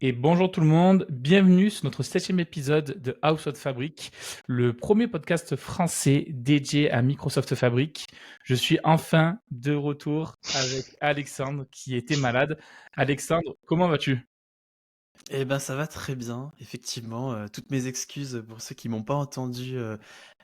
Et bonjour tout le monde, bienvenue sur notre 7e épisode de House of Fabric, le premier podcast français dédié à Microsoft Fabric. Je suis enfin de retour avec Alexandre qui était malade. Alexandre, comment vas-tu? Eh ben, ça va très bien, effectivement. Toutes mes excuses pour ceux qui m'ont pas entendu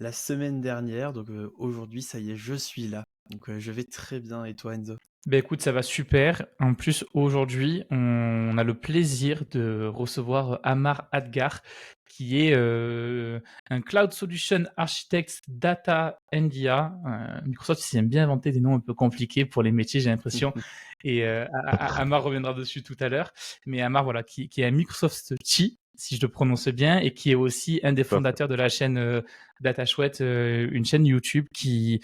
la semaine dernière. Donc aujourd'hui, ça y est, je suis là. Donc je vais très bien. Et toi, Enzo? Ben écoute, ça va super. En plus, aujourd'hui, on a le plaisir de recevoir Amar Adgar, qui est un Cloud Solution Architect Data NDA. Microsoft s'est bien inventé des noms un peu compliqués pour les métiers, j'ai l'impression. Et Amar reviendra dessus tout à l'heure. Mais Amar, voilà, qui est un Microsoft Chi, si je le prononce bien, et qui est aussi un des Tout à fait. fondateurs de la chaîne Data Chouette, une chaîne YouTube qui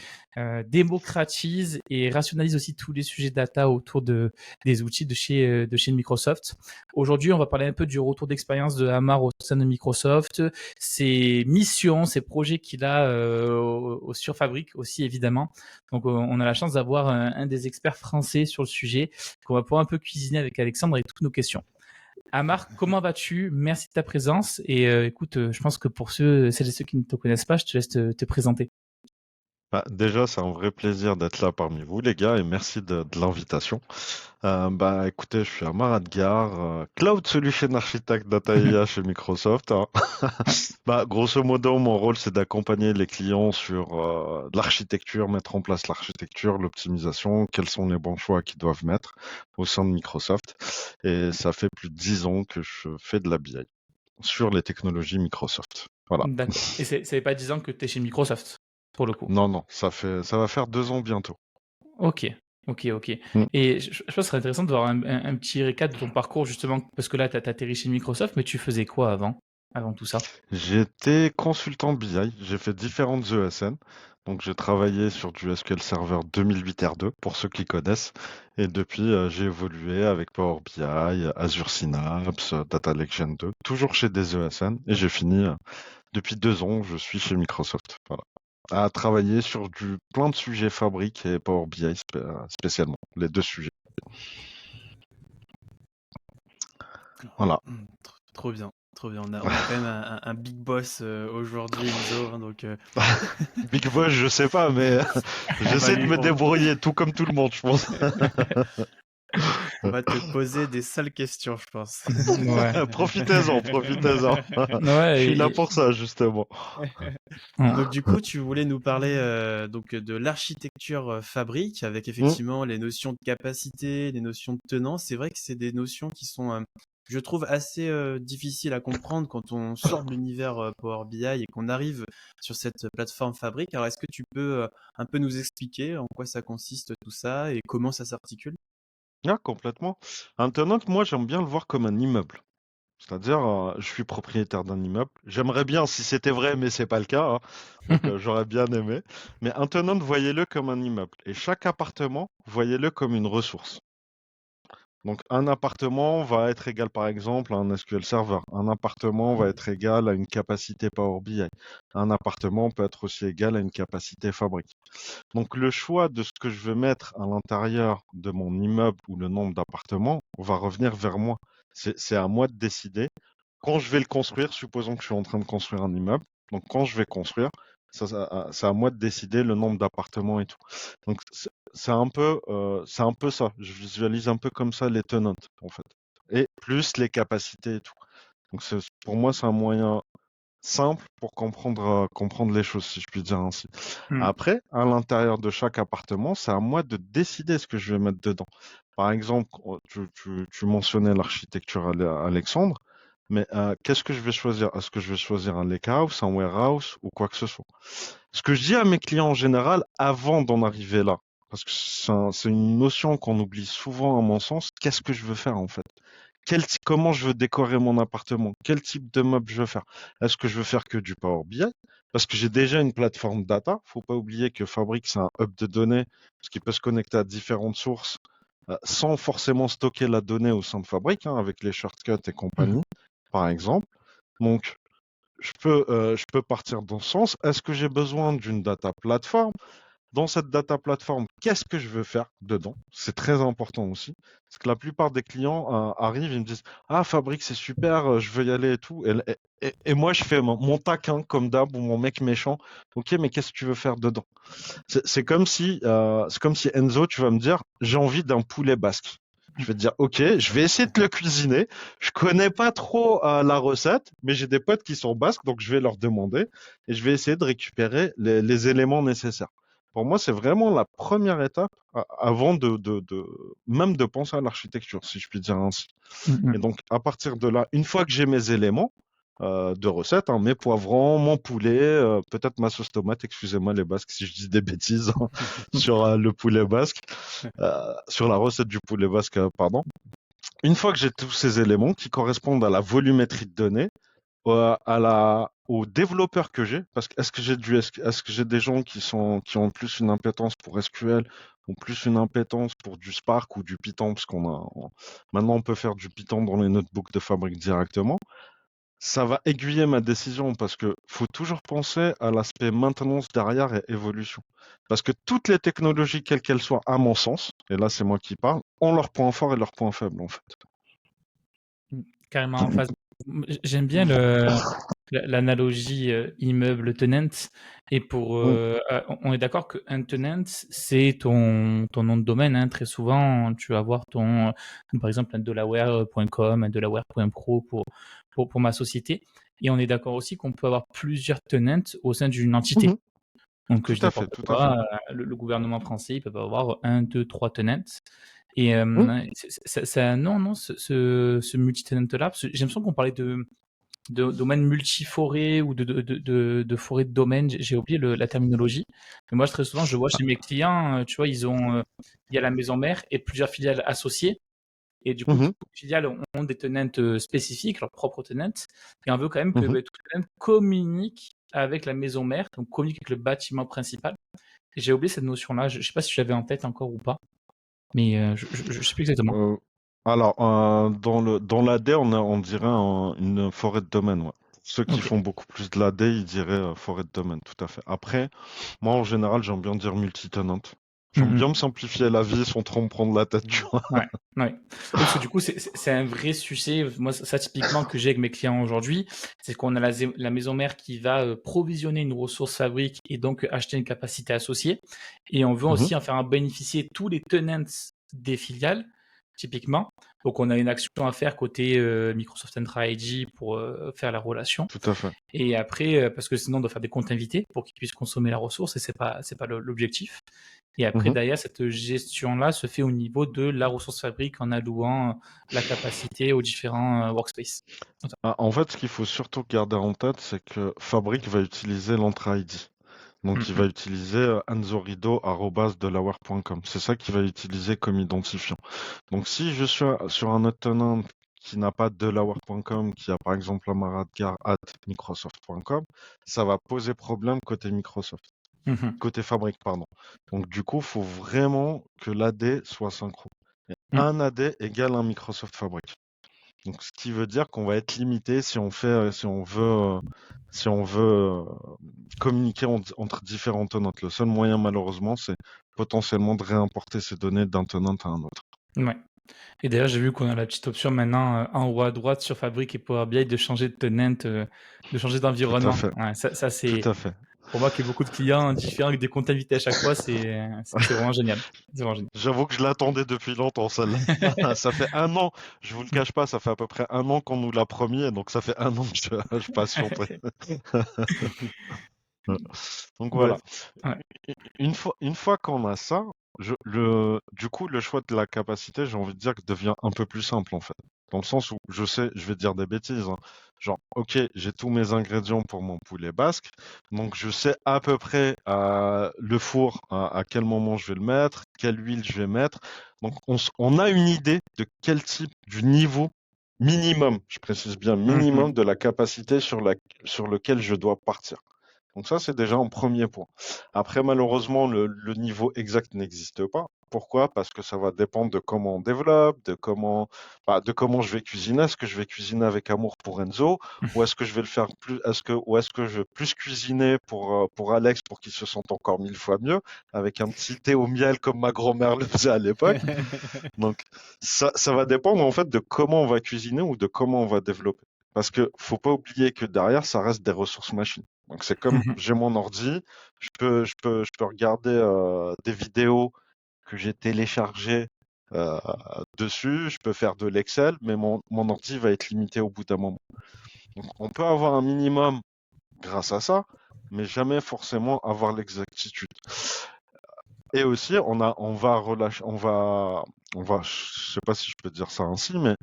démocratise et rationalise aussi tous les sujets data autour des outils de chez Microsoft. Aujourd'hui, on va parler un peu du retour d'expérience de Amar au sein de Microsoft, ses missions, ses projets qu'il a sur Fabric aussi, évidemment. Donc, on a la chance d'avoir un des experts français sur le sujet qu'on va pouvoir un peu cuisiner avec Alexandre et toutes nos questions. Amar, comment vas-tu? Merci de ta présence. Et écoute, je pense que pour celles et ceux qui ne te connaissent pas, je te laisse te présenter. Déjà, c'est un vrai plaisir d'être là parmi vous, les gars, et merci de l'invitation. Écoutez, je suis Amar Adgar, Cloud Solution Architect Data IA chez Microsoft, hein. Grosso modo, mon rôle, c'est d'accompagner les clients sur l'architecture, mettre en place l'architecture, l'optimisation, quels sont les bons choix qu'ils doivent mettre au sein de Microsoft. Et ça fait plus de 10 ans que je fais de la BI sur les technologies Microsoft. Voilà. D'accord. Et ça fait pas 10 ans que tu es chez Microsoft, pour le coup. Non, non, ça va faire 2 ans bientôt. Ok, ok. Mm. Et je pense que ce serait intéressant de voir un petit récap de ton parcours, justement, parce que là, tu as atterri chez Microsoft, mais tu faisais quoi avant tout ça? J'étais consultant BI, j'ai fait différentes ESN. Donc j'ai travaillé sur du SQL Server 2008 R2 pour ceux qui connaissent. Et depuis, j'ai évolué avec Power BI, Azure Synapse, Data Lake Gen 2, toujours chez des ESN. Et j'ai fini, depuis 2 ans, je suis chez Microsoft. Voilà. À travailler sur plein de sujets Fabric et Power BI spécialement, les deux sujets. Voilà. Trop bien, trop bien. On a quand même un big boss aujourd'hui, Enzo, hein. Donc Big Boss, je sais pas, mais on va j'essaie de lui, me débrouiller tout comme tout le monde, je pense. on va te poser des sales questions, je pense. Ouais. Profitez-en, profitez-en. Je Ouais, suis là pour ça, justement. Donc du coup, tu voulais nous parler donc de l'architecture Fabric avec Hmm, effectivement les notions de capacité, les notions de tenance. C'est vrai que c'est des notions qui sont, je trouve, assez difficiles à comprendre quand on sort de l'univers Power BI et qu'on arrive sur cette plateforme Fabric. Alors, est-ce que tu peux un peu nous expliquer en quoi ça consiste tout ça et comment ça s'articule? complètement. Internet, moi, j'aime bien le voir comme un immeuble. C'est-à-dire, je suis propriétaire d'un immeuble. J'aimerais bien si c'était vrai, mais c'est pas le cas, hein. Donc, j'aurais bien aimé. Mais un tenant, voyez-le comme un immeuble. Et chaque appartement, voyez-le comme une ressource. Donc, un appartement va être égal, par exemple, à un SQL Server. Un appartement va être égal à une capacité Power BI. Un appartement peut être aussi égal à une capacité Fabric. Donc, le choix de ce que je veux mettre à l'intérieur de mon immeuble ou le nombre d'appartements va revenir vers moi. C'est à moi de décider. Quand je vais le construire, supposons que je suis en train de construire un immeuble. Donc, quand je vais construire, c'est à moi de décider le nombre d'appartements et tout. Donc, c'est un peu ça. Je visualise un peu comme ça les tenants, en fait. Et plus les capacités et tout. Donc, pour moi, c'est un moyen simple pour comprendre les choses, si je puis dire ainsi. Hmm. Après, à l'intérieur de chaque appartement, c'est à moi de décider ce que je vais mettre dedans. Par exemple, tu mentionnais l'architecture Alexandre, mais qu'est-ce que je vais choisir? Est-ce que je vais choisir un lakehouse, un warehouse ou quoi que ce soit? Ce que je dis à mes clients en général avant d'en arriver là, parce que c'est une notion qu'on oublie souvent à mon sens, qu'est-ce que je veux faire en fait? Comment je veux décorer mon appartement? Quel type de meuble je veux faire? Est-ce que je veux faire que du Power BI? Parce que j'ai déjà une plateforme data. Faut pas oublier que Fabric, c'est un hub de données, parce qu'il peut se connecter à différentes sources, sans forcément stocker la donnée au sein de Fabric, hein, avec les shortcuts et compagnie, par exemple. Donc, je peux partir dans ce sens. Est-ce que j'ai besoin d'une data plateforme? dans cette data platform, qu'est-ce que je veux faire dedans? C'est très important aussi. Parce que la plupart des clients arrivent, ils me disent, ah, Fabrique, c'est super, je veux y aller et tout. Et moi, je fais mon taquin comme d'hab ou mon mec méchant. Ok, mais qu'est-ce que tu veux faire dedans? C'est comme si Enzo, tu vas me dire, j'ai envie d'un poulet basque. Je vais te dire, ok, je vais essayer de te le cuisiner. Je connais pas trop la recette, mais j'ai des potes qui sont basques, donc je vais leur demander et je vais essayer de récupérer les éléments nécessaires. Pour moi, c'est vraiment la première étape avant même de penser à l'architecture, si je puis dire ainsi. Et donc, à partir de là, une fois que j'ai mes éléments de recette, hein, mes poivrons, mon poulet, peut-être ma sauce tomate, excusez-moi les Basques si je dis des bêtises hein, sur le poulet basque, sur la recette du poulet basque, pardon. Une fois que j'ai tous ces éléments qui correspondent à la volumétrie de données, aux développeurs que j'ai, parce que est-ce que j'ai des gens qui ont plus une impétence pour SQL ou plus une impétence pour du Spark ou du Python, parce maintenant on peut faire du Python dans les notebooks de Fabrique directement. Ça va aiguiller ma décision parce que faut toujours penser à l'aspect maintenance derrière et évolution. Parce que toutes les technologies, quelles qu'elles soient, à mon sens, et là c'est moi qui parle, ont leurs points forts et leurs points faibles en fait. Carrément en phase. J'aime bien l'analogie immeuble tenant. Et on est d'accord que un tenant, c'est ton nom de domaine. Hein. Très souvent, tu vas voir par exemple, un delaware.com, un delaware.pro pour ma société. Et on est d'accord aussi qu'on peut avoir plusieurs tenants au sein d'une entité. Donc, tout je dis à fait, n'importe tout quoi, à fait. le gouvernement français, il peut avoir 1, 2, 3 tenants. Et ce multi-tenant-là, j'ai l'impression qu'on parlait de domaine multiforêt ou de forêt de domaine, j'ai oublié la terminologie. Mais moi, très souvent, je vois chez mes clients, tu vois, il y a la maison mère et plusieurs filiales associées. Et du coup, toutes les filiales ont des tenants spécifiques, leurs propres tenants. Et on veut quand même que tout tenant communique avec la maison mère, donc communique avec le bâtiment principal. Et j'ai oublié cette notion-là. Je ne sais pas si je l'avais en tête encore ou pas, mais je ne sais plus exactement. Alors, dans l'AD, on dirait une forêt de domaine. Ouais. Ceux qui Ok. font beaucoup plus de l'AD, ils diraient forêt de domaine, tout à fait. Après, moi, en général, j'aime bien dire multi-tenant. J'aime bien me simplifier la vie sans trop me prendre la tête, tu vois. Ouais, ouais. Parce que du coup, c'est un vrai sujet. Moi, ça typiquement que j'ai avec mes clients aujourd'hui, c'est qu'on a la maison mère qui va provisionner une ressource Fabrique et donc acheter une capacité associée. Et on veut aussi en faire bénéficier tous les tenants des filiales, typiquement. Donc, on a une action à faire côté Microsoft Entra ID pour faire la relation. Tout à fait. Et après, parce que sinon, on doit faire des comptes invités pour qu'ils puissent consommer la ressource et c'est pas l'objectif. Et après, derrière, cette gestion-là se fait au niveau de la ressource Fabrique en allouant la capacité aux différents workspaces. En fait, ce qu'il faut surtout garder en tête, c'est que Fabric va utiliser l'Entra ID. Donc, il va utiliser anzorido@delaware.com. C'est ça qu'il va utiliser comme identifiant. Donc, si je suis sur un autre tenant qui n'a pas delaware.com, qui a par exemple amaradgar@microsoft.com, ça va poser problème côté Microsoft. Côté Fabric, pardon. Donc, du coup, il faut vraiment que l'AD soit synchro. Et un AD égale un Microsoft Fabric. Donc, ce qui veut dire qu'on va être limité si on veut communiquer entre différents tenants. Le seul moyen, malheureusement, c'est potentiellement de réimporter ces données d'un tenant à un autre. Ouais. Et d'ailleurs, j'ai vu qu'on a la petite option maintenant en haut à droite sur Fabric et Power BI de changer de tenant, de changer d'environnement. Ouais, ça c'est Tout à fait. pour moi qui ai beaucoup de clients différents avec des comptes invités à chaque fois, c'est vraiment génial. C'est vraiment génial. J'avoue que je l'attendais depuis longtemps, celle-là. Ça fait 1 an, je vous le cache pas, ça fait à peu près 1 an qu'on nous l'a promis, et donc ça fait 1 an que je patiente. Donc voilà. Ouais. Une fois qu'on a ça, du coup, le choix de la capacité, j'ai envie de dire que devient un peu plus simple en fait. Dans le sens où je sais, je vais dire des bêtises, hein. Genre, ok, j'ai tous mes ingrédients pour mon poulet basque, donc je sais à peu près le four, à quel moment je vais le mettre, quelle huile je vais mettre. Donc on a une idée de quel type, du niveau minimum, je précise bien minimum, de la capacité sur lequel je dois partir. Donc ça, c'est déjà un premier point. Après, malheureusement, le niveau exact n'existe pas. Pourquoi? Parce que ça va dépendre de comment on développe, de comment je vais cuisiner. Est-ce que je vais cuisiner avec amour pour Enzo, ou est-ce que je vais le faire ou est-ce que je vais plus cuisiner pour Alex pour qu'il se sente encore 1000 fois mieux, avec un petit thé au miel comme ma grand-mère le faisait à l'époque. Donc, ça va dépendre en fait de comment on va cuisiner ou de comment on va développer. Parce que faut pas oublier que derrière, ça reste des ressources machines. Donc, c'est comme j'ai mon ordi, je peux regarder des vidéos que j'ai téléchargées euh, dessus, je peux faire de l'Excel, mais mon ordi va être limité au bout d'un moment. Donc, on peut avoir un minimum grâce à ça, mais jamais forcément avoir l'exactitude. Et aussi, on va relâcher, je sais pas si je peux dire ça ainsi, mais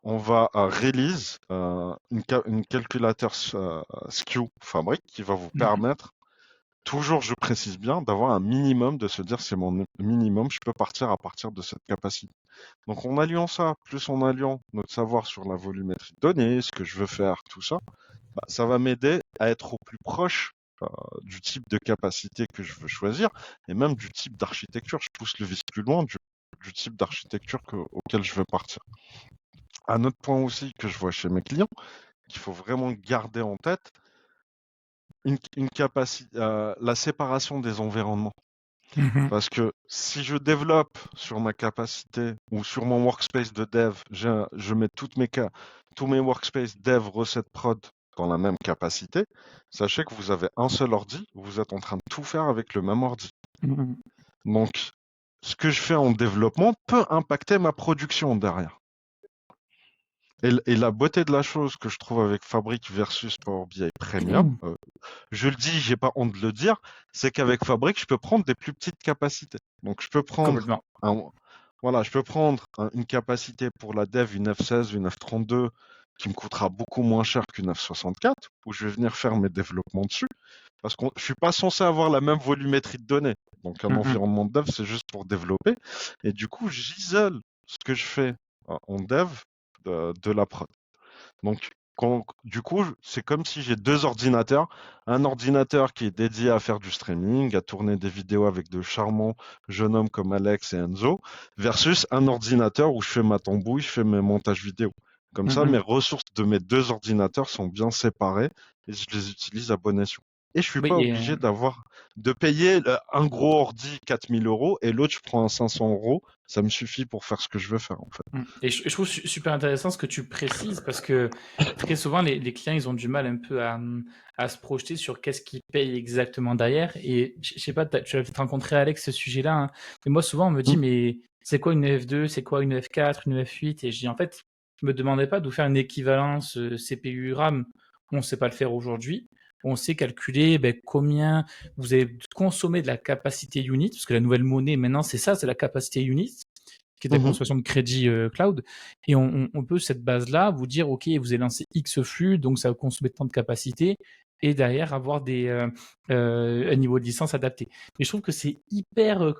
on va release une calculateur SKU Fabric qui va vous permettre, toujours je précise bien, d'avoir un minimum, de se dire c'est mon minimum, je peux partir à partir de cette capacité. Donc en alliant ça, plus en alliant notre savoir sur la volumétrie de données, ce que je veux faire, tout ça, ça va m'aider à être au plus proche du type de capacité que je veux choisir et même du type d'architecture. Je pousse le vice plus loin du type d'architecture auquel je veux partir. Un autre point aussi que je vois chez mes clients, qu'il faut vraiment garder en tête, une capacité, la séparation des environnements. Parce que si je développe sur ma capacité ou sur mon workspace de dev, je mets tous mes workspace dev, recettes prod dans la même capacité, sachez que vous avez un seul ordi, vous êtes en train de tout faire avec le même ordi. Donc, ce que je fais en développement peut impacter ma production derrière. Et la beauté de la chose que je trouve avec Fabric versus Power BI Premium, je le dis, j'ai pas honte de le dire, c'est qu'avec Fabric, je peux prendre des plus petites capacités. Donc je peux prendre une capacité pour la dev, une F16, une F32, qui me coûtera beaucoup moins cher qu'une F64, où je vais venir faire mes développements dessus, parce que je suis pas censé avoir la même volumétrie de données. Donc un environnement de dev, c'est juste pour développer. Et du coup, j'isole ce que je fais en dev de la prod. Donc, du coup, c'est comme si j'ai deux ordinateurs. Un ordinateur qui est dédié à faire du streaming, à tourner des vidéos avec de charmants jeunes hommes comme Alex et Enzo, versus un ordinateur où je fais ma tambouille, je fais mes montages vidéo. Comme ça, mes ressources de mes deux ordinateurs sont bien séparées et je les utilise à bon escient. Et je suis pas obligé de payer un gros ordi 4000 € et l'autre, je prends un 500 €. Ça me suffit pour faire ce que je veux faire, en fait. Et je trouve super intéressant ce que tu précises parce que très souvent, les clients, ils ont du mal un peu à se projeter sur qu'est-ce qu'ils payent exactement derrière. Et je sais pas, tu as rencontré Alex ce sujet-là, hein. Mais moi, souvent, on me dit, mais c'est quoi une F2, c'est quoi une F4, une F8? Et je dis, en fait, je me demandais pas de vous faire une équivalence CPU RAM. On ne sait pas le faire aujourd'hui. On sait calculer combien vous avez consommé de la capacité unit, parce que la nouvelle monnaie maintenant, c'est ça, c'est la capacité unit, qui est de la consommation de crédit cloud. Et on peut, cette base-là, vous dire, OK, vous avez lancé X flux, donc ça va consommer tant de capacité, et derrière avoir un niveau de licence adapté. Mais je trouve que c'est hyper,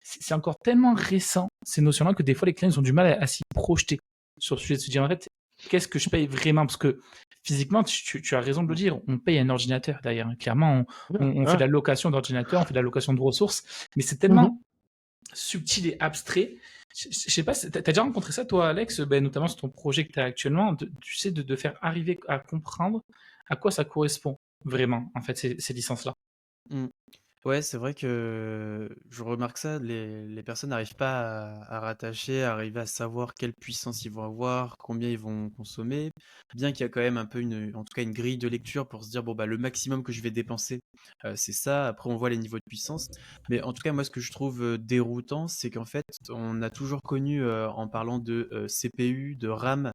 c'est encore tellement récent, ces notions-là, que des fois, les clients ils ont du mal à s'y projeter sur le sujet, de se dire, en fait, qu'est-ce que je paye vraiment? Parce que physiquement, tu as raison de le dire, on paye un ordinateur derrière. Clairement, on fait de la location d'ordinateur, on fait de la location de ressources, mais c'est tellement subtil et abstrait. Je sais pas, t'as déjà rencontré ça, toi, Alex, notamment sur ton projet que tu as actuellement, tu sais, de faire arriver à comprendre à quoi ça correspond vraiment, en fait, ces licences-là. Ouais, c'est vrai que je remarque ça, les personnes n'arrivent pas à rattacher, à arriver à savoir quelle puissance ils vont avoir, combien ils vont consommer, bien qu'il y a quand même un peu en tout cas une grille de lecture pour se dire, bon, bah, le maximum que je vais dépenser, c'est ça. Après, on voit les niveaux de puissance. Mais en tout cas, moi, ce que je trouve déroutant, c'est qu'en fait, on a toujours connu, en parlant de CPU, de RAM,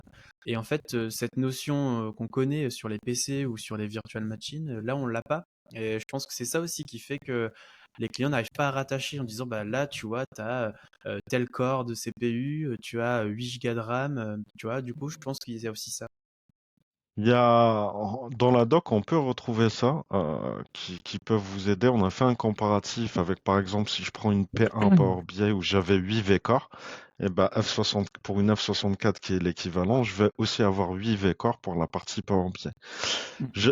et en fait, cette notion qu'on connaît sur les PC ou sur les virtual machines, là, on l'a pas. Et je pense que c'est ça aussi qui fait que les clients n'arrivent pas à rattacher en disant bah là tu vois tu as tel corps de CPU, tu as 8 Go de RAM, tu vois, du coup je pense qu'il y a aussi ça. Dans la doc, on peut retrouver ça, qui peuvent vous aider. On a fait un comparatif avec, par exemple, si je prends une P1 Power BI où j'avais 8 V-Core, et ben pour une F64 qui est l'équivalent, je vais aussi avoir 8 V-Core pour la partie Power BI.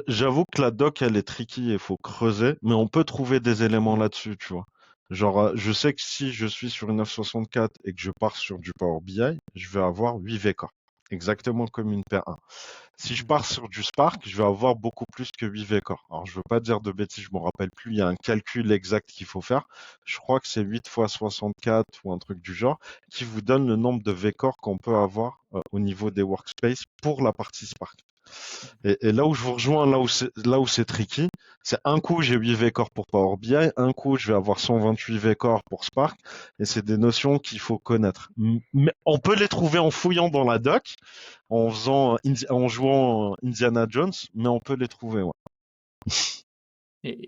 J'avoue que la doc, elle est tricky et il faut creuser, mais on peut trouver des éléments là-dessus, tu vois. Genre, je sais que si je suis sur une F64 et que je pars sur du Power BI, je vais avoir 8 vCore. Exactement comme une paire 1. Si je pars sur du Spark, je vais avoir beaucoup plus que 8 vCore. Alors, je veux pas dire de bêtises, je me rappelle plus, il y a un calcul exact qu'il faut faire. Je crois que c'est 8 fois 64 ou un truc du genre, qui vous donne le nombre de vCore qu'on peut avoir au niveau des workspaces pour la partie Spark. Et là où je vous rejoins, là où c'est tricky, c'est un coup j'ai 8 vCore pour Power BI, un coup je vais avoir 128 vCore pour Spark, et c'est des notions qu'il faut connaître. Mais on peut les trouver en fouillant dans la doc, en jouant Indiana Jones, mais on peut les trouver, ouais.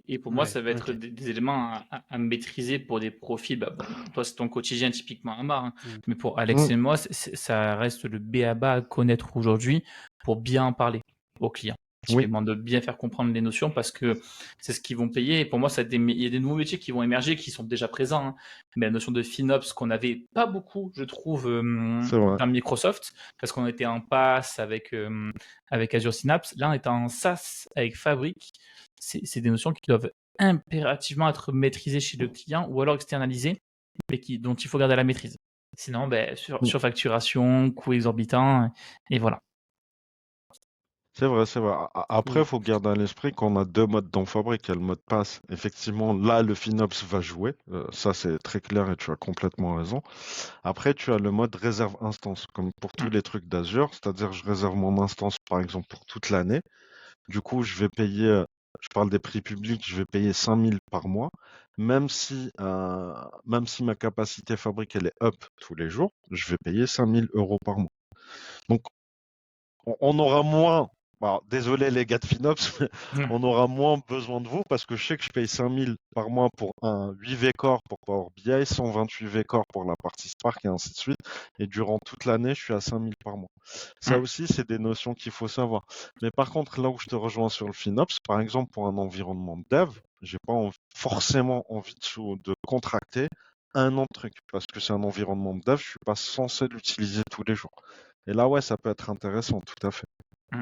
Et pour moi, Ouais, ça va être ok. des éléments à maîtriser pour des profils. Bah, bon, toi, c'est ton quotidien typiquement à marre, hein. Mm. Mais pour Alex Mm, et moi, ça reste le b.a.-ba à connaître aujourd'hui pour bien en parler aux clients. oui, Typiquement, de bien faire comprendre les notions parce que c'est ce qu'ils vont payer. Et pour moi, il y a des nouveaux métiers qui vont émerger, qui sont déjà présents, hein. Mais la notion de FinOps qu'on n'avait pas beaucoup, je trouve, c'est vrai. dans Microsoft, parce qu'on était en PaaS avec Azure Synapse. Là, on est en SaaS avec Fabric. C'est des notions qui doivent impérativement être maîtrisées chez le client ou alors externalisées, mais dont il faut garder la maîtrise. Sinon, ben, Mm. surfacturation, coûts exorbitants, et voilà. C'est vrai, c'est vrai. Après, Mm. il faut garder à l'esprit qu'on a deux modes dans Fabric. Il y a le mode pass. Effectivement, là, le FinOps va jouer. Ça, c'est très clair et tu as complètement raison. Après, tu as le mode réserve instance, comme pour tous Mm. les trucs d'Azure. C'est-à-dire, je réserve mon instance, par exemple, pour toute l'année. Du coup, je vais payer, je parle des prix publics, je vais payer 5000 par mois. Même si ma capacité Fabric, elle est up tous les jours, je vais payer 5000 euros par mois. Donc, on aura moins, alors, désolé les gars de FinOps, mais Mm. on aura moins besoin de vous parce que je sais que je paye 5000 par mois pour un 8 vCore pour Power BI, 128 vCore pour la partie Spark et ainsi de suite. Et durant toute l'année, je suis à 5000 par mois. Ça Mm. aussi, c'est des notions qu'il faut savoir. Mais par contre, là où je te rejoins sur le FinOps, par exemple, pour un environnement de dev, j'ai pas forcément envie de contracter un an de truc parce que c'est un environnement de dev, je suis pas censé l'utiliser tous les jours. Et là, ouais, ça peut être intéressant, tout à fait. Mm.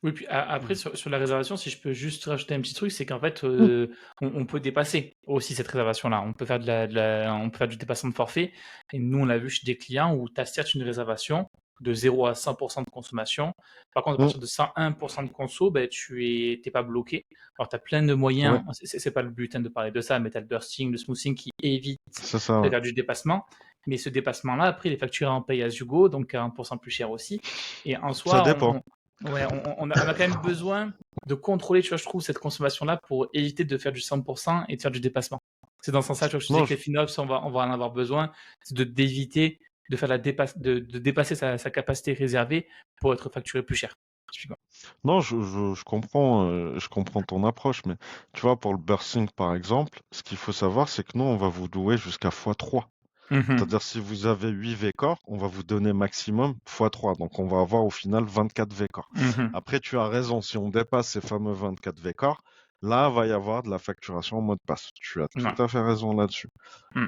Oui, puis après, Mm. sur la réservation, si je peux juste rajouter un petit truc, c'est qu'en fait, on peut dépasser aussi cette réservation-là. On peut faire on peut faire du dépassement de forfait. Et nous, on l'a vu chez des clients où tu as certes une réservation de 0 à 100% de consommation. Par contre, à Mm, partir de 101% de conso, ben, t'es pas bloqué. Alors, tu as plein de moyens. ouais, C'est pas le but, hein, de parler de ça, mais tu as le bursting, le smoothing qui évite c'est ça. de Ouais. faire du dépassement. Mais ce dépassement-là, après, il est facturé en pay as you go, donc 40% plus cher aussi. Et en Ça soi, dépend. ouais, on a quand même besoin de contrôler, tu vois, je trouve, cette consommation-là pour éviter de faire du 100% et de faire du dépassement. C'est dans ce sens-là, tu vois, je te disais Non, que les FinOps, on va en avoir besoin, c'est d'éviter de faire de dépasser sa capacité réservée pour être facturé plus cher. Typiquement. non, je comprends ton approche, mais tu vois, pour le bursting, par exemple, ce qu'il faut savoir, c'est que nous, on va vous louer jusqu'à x3. Mhm. C'est-à-dire, si vous avez 8 vCore, on va vous donner maximum x3. Donc, on va avoir au final 24 vCore. Mhm. Après, tu as raison, si on dépasse ces fameux 24 vCore, là, va y avoir de la facturation en mode pass. Tu as tout Ouais. à fait raison là-dessus. Mm.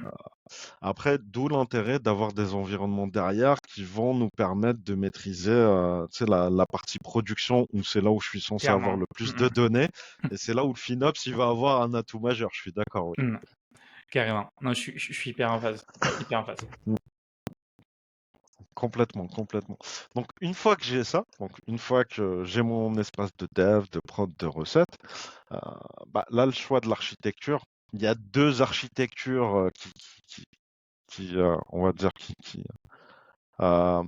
Après, d'où l'intérêt d'avoir des environnements derrière qui vont nous permettre de maîtriser tu sais, la partie production, où c'est là où je suis censé avoir Clairement. le plus de Mm, données, et c'est là où le FinOps il va avoir un atout majeur, je suis d'accord, oui. mm. Mm. Carrément. Non, je suis hyper en phase. Hyper en phase. Mm, complètement, complètement. Donc une fois que j'ai ça, donc une fois que j'ai mon espace de dev, de prod, de recettes, euh, bah, là le choix de l'architecture, il y a deux architectures on va dire, euh,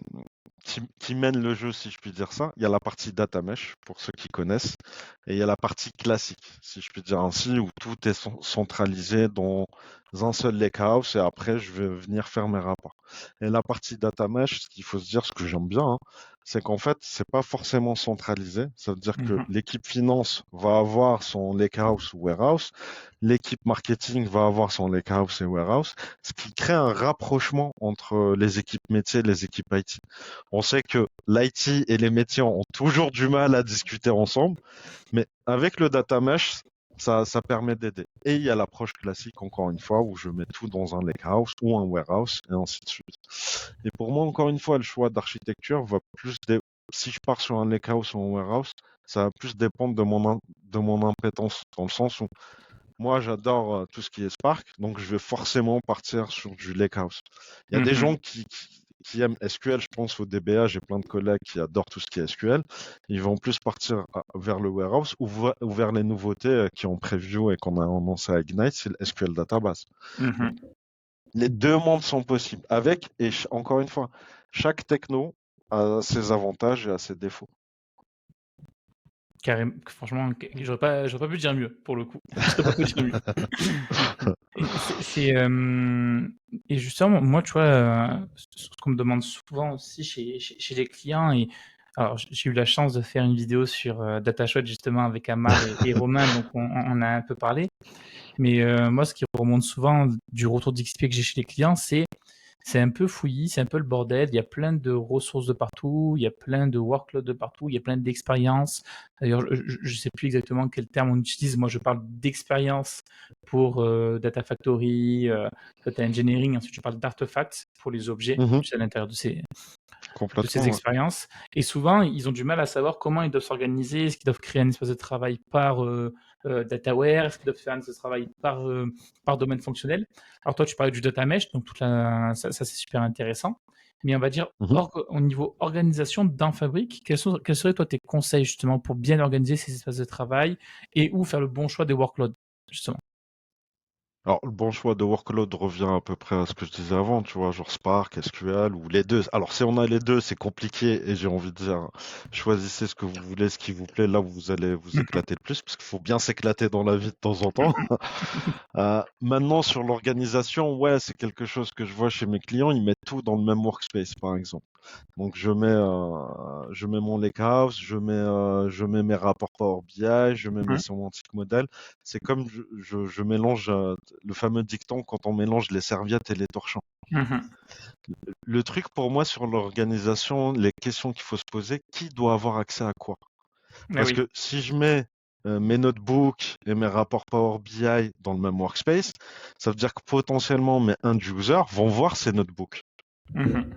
qui mène le jeu, si je puis dire ça. Il y a la partie data mesh, pour ceux qui connaissent, et il y a la partie classique, si je puis dire ainsi, où tout est centralisé dans un seul lakehouse, et après, je vais venir faire mes rapports. Et la partie data mesh, ce qu'il faut se dire, ce que j'aime bien, hein, c'est qu'en fait, c'est pas forcément centralisé. Ça veut dire que Mhm. l'équipe finance va avoir son lakehouse ou warehouse, l'équipe marketing va avoir son lakehouse et warehouse, ce qui crée un rapprochement entre les équipes métiers et les équipes IT. On sait que l'IT et les métiers ont toujours du mal à discuter ensemble, mais avec le data mesh, ça permet d'aider. Et il y a l'approche classique, encore une fois, où je mets tout dans un lakehouse ou un warehouse, et ainsi de suite. Et pour moi, encore une fois, le choix d'architecture va si je pars sur un lakehouse ou un warehouse, ça va plus dépendre de mon impétence, dans le sens où Moi, j'adore tout ce qui est Spark, donc je vais forcément partir sur du Lakehouse. Il y a des Mhm. gens qui aiment SQL, je pense au DBA, j'ai plein de collègues qui adorent tout ce qui est SQL. Ils vont plus partir vers le warehouse ou vers les nouveautés qui ont preview et qu'on a annoncé à Ignite, c'est le SQL Database. Mhm. Les deux mondes sont possibles. Avec, et encore une fois, chaque techno a ses avantages et a ses défauts. Carrément, franchement, j'aurais pas pu dire mieux pour le coup. J'aurais pas pu dire mieux. Et justement, moi, tu vois, ce qu'on me demande souvent aussi chez les clients, et alors j'ai eu la chance de faire une vidéo sur DataShot justement avec Amar et Romain, donc on a un peu parlé. Mais moi, ce qui remonte souvent du retour d'XP que j'ai chez les clients, c'est un peu fouillis, c'est un peu le bordel. Il y a plein de ressources de partout, il y a plein de workloads de partout, il y a plein d'expériences. D'ailleurs, je ne sais plus exactement quel terme on utilise. Moi, je parle d'expérience pour Data Factory, Data Engineering. Ensuite, je parle d'artefacts pour les objets Mhm, à l'intérieur de ces complètement, ouais. expériences. Et souvent, ils ont du mal à savoir comment ils doivent s'organiser. Est-ce qu'ils doivent créer un espace de travail par DataWare? Est-ce qu'ils doivent faire un espace de travail par domaine fonctionnel? Alors toi, tu parlais du data mesh, donc ça c'est super intéressant. Mais on va dire, Mhm. au niveau organisation d'un Fabric, quels seraient toi tes conseils justement pour bien organiser ces espaces de travail et où faire le bon choix des workloads, justement? Alors, le bon choix de workload revient à peu près à ce que je disais avant, tu vois, genre Spark, SQL ou les deux. Alors, si on a les deux, c'est compliqué et j'ai envie de dire, choisissez ce que vous voulez, ce qui vous plaît, là où vous allez vous éclater le plus, parce qu'il faut bien s'éclater dans la vie de temps en temps. Maintenant, sur l'organisation, ouais, c'est quelque chose que je vois chez mes clients, ils mettent tout dans le même workspace, par exemple. Donc, je mets mon lakehouse, je mets mes rapports Power BI, je mets mes Mhm. semantic models. C'est comme je mélange le fameux dicton quand on mélange les serviettes et les torchons. Mhm. Le truc pour moi sur l'organisation, les questions qu'il faut se poser, qui doit avoir accès à quoi? Ah Parce oui. que si je mets mes notebooks et mes rapports Power BI dans le même workspace, ça veut dire que potentiellement mes end users vont voir ces notebooks. Mhm.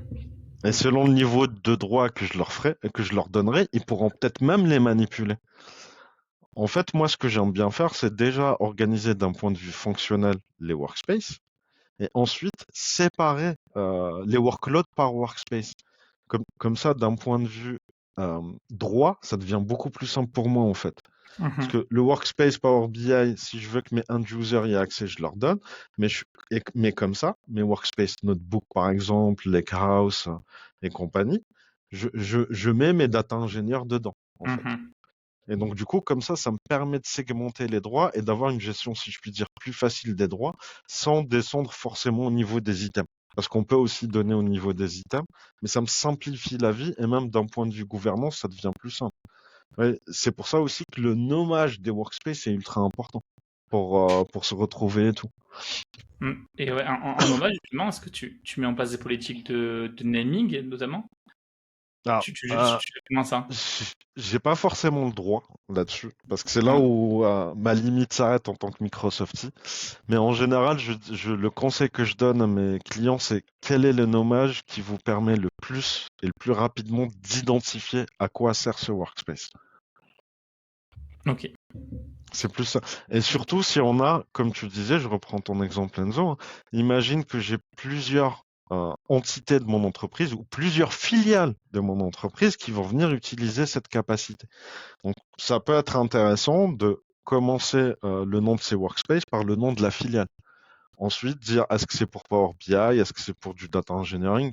Et selon le niveau de droit que que je leur donnerai, ils pourront peut-être même les manipuler. En fait, moi, ce que j'aime bien faire, c'est déjà organiser d'un point de vue fonctionnel les workspaces et ensuite séparer les workloads par workspace. Comme ça, d'un point de vue droit, ça devient beaucoup plus simple pour moi, en fait. Parce Mhm. que le workspace Power BI, si je veux que mes end users y aient accès, je leur donne. Mais comme ça, mes workspace notebook, par exemple, Lakehouse et compagnie, je mets mes data ingénieurs dedans, en fait. Mhm. Et donc, du coup, comme ça me permet de segmenter les droits et d'avoir une gestion, si je puis dire, plus facile des droits sans descendre forcément au niveau des items. Parce qu'on peut aussi donner au niveau des items, mais ça me simplifie la vie et même d'un point de vue gouvernance, ça devient plus simple. Ouais, c'est pour ça aussi que le nommage des workspaces est ultra important pour se retrouver et tout. Et ouais, en hommage, justement, est-ce que tu mets en place des politiques de naming, notamment? Alors, Tu fais comment ça? j'ai pas forcément le droit là-dessus, parce que c'est là Ouais. où ma limite s'arrête en tant que Microsoftie. Mais en général, le conseil que je donne à mes clients, c'est quel est le nommage qui vous permet le plus et le plus rapidement d'identifier à quoi sert ce workspace. Ok. C'est plus ça. Et surtout, si on a, comme tu disais, je reprends ton exemple Enzo, hein, imagine que j'ai plusieurs entités de mon entreprise ou plusieurs filiales de mon entreprise qui vont venir utiliser cette capacité. Donc, ça peut être intéressant de commencer le nom de ces workspaces par le nom de la filiale. Ensuite, dire est-ce que c'est pour Power BI, est-ce que c'est pour du data engineering.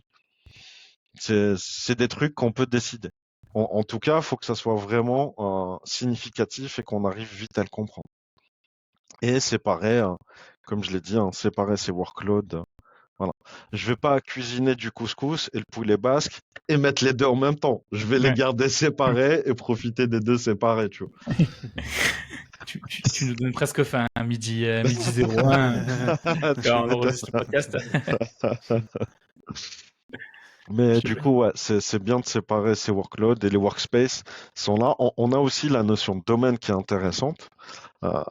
C'est des trucs qu'on peut décider. En tout cas, il faut que ça soit vraiment significatif et qu'on arrive vite à le comprendre. Et séparer, comme je l'ai dit, hein, séparer ses workloads. Voilà. Je vais pas cuisiner du couscous et le poulet basque et mettre les deux en même temps. Je vais les Ouais. garder séparés et profiter des deux séparés, tu Tu nous donnes presque faim, hein, midi 01, vois. Tu quand on m'étonnes. enregistre le podcast. Mais Je- du coup, ouais, c'est bien de séparer ces workloads et les workspaces sont là. On a aussi la notion de domaine qui est intéressante. Euh,